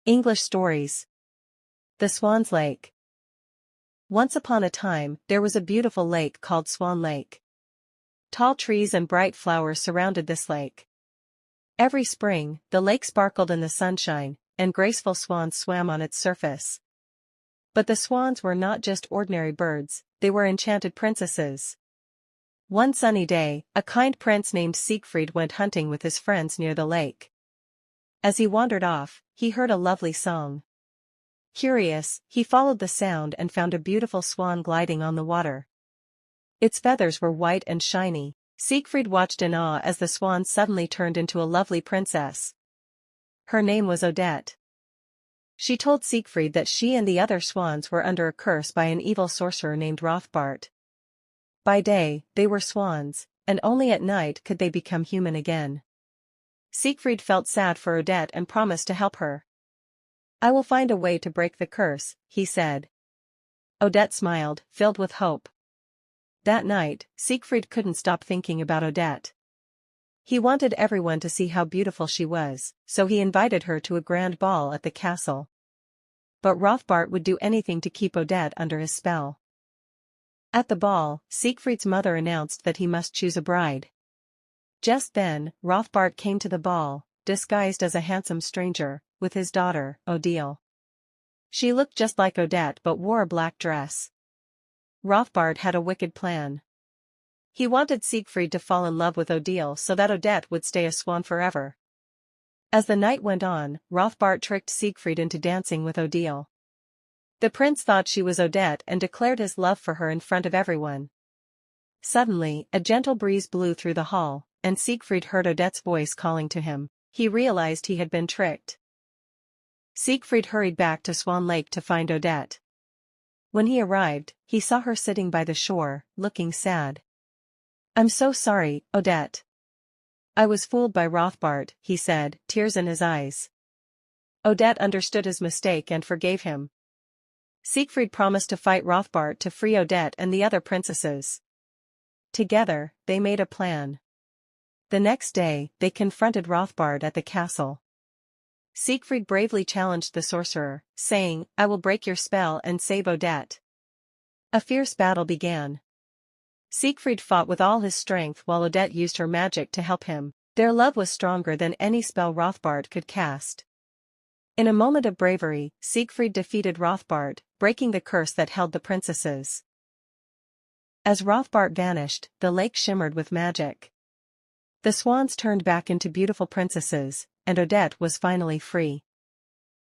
English stories. The Swan's Lake. Once upon a time, there was a beautiful lake called Swan Lake. Tall trees and bright flowers surrounded this lake. Every spring, the lake sparkled in the sunshine, and graceful swans swam on its surface. But the swans were not just ordinary birds, they were enchanted princesses. One sunny day, a kind prince named Siegfried went hunting with his friends near the lake. As he wandered off, he heard a lovely song. Curious, he followed the sound and found a beautiful swan gliding on the water. Its feathers were white and shiny. Siegfried watched in awe as the swan suddenly turned into a lovely princess. Her name was Odette. She told Siegfried that she and the other swans were under a curse by an evil sorcerer named Rothbart. By day, they were swans, and only at night could they become human again. Siegfried felt sad for Odette and promised to help her. "I will find a way to break the curse," he said. Odette smiled, filled with hope. That night, Siegfried couldn't stop thinking about Odette. He wanted everyone to see how beautiful she was, so he invited her to a grand ball at the castle. But Rothbart would do anything to keep Odette under his spell. At the ball, Siegfried's mother announced that he must choose a bride. Just then, Rothbart came to the ball, disguised as a handsome stranger, with his daughter, Odile. She looked just like Odette but wore a black dress. Rothbart had a wicked plan. He wanted Siegfried to fall in love with Odile so that Odette would stay a swan forever. As the night went on, Rothbart tricked Siegfried into dancing with Odile. The prince thought she was Odette and declared his love for her in front of everyone. Suddenly, a gentle breeze blew through the hall, and Siegfried heard Odette's voice calling to him. He realized he had been tricked. Siegfried hurried back to Swan Lake to find Odette. When he arrived, he saw her sitting by the shore, looking sad. "I'm so sorry, Odette. I was fooled by Rothbart," he said, tears in his eyes. Odette understood his mistake and forgave him. Siegfried promised to fight Rothbart to free Odette and the other princesses. Together, they made a plan. The next day, they confronted Rothbart at the castle. Siegfried bravely challenged the sorcerer, saying, "I will break your spell and save Odette." A fierce battle began. Siegfried fought with all his strength while Odette used her magic to help him. Their love was stronger than any spell Rothbart could cast. In a moment of bravery, Siegfried defeated Rothbart, breaking the curse that held the princesses. As Rothbart vanished, the lake shimmered with magic. The swans turned back into beautiful princesses, and Odette was finally free.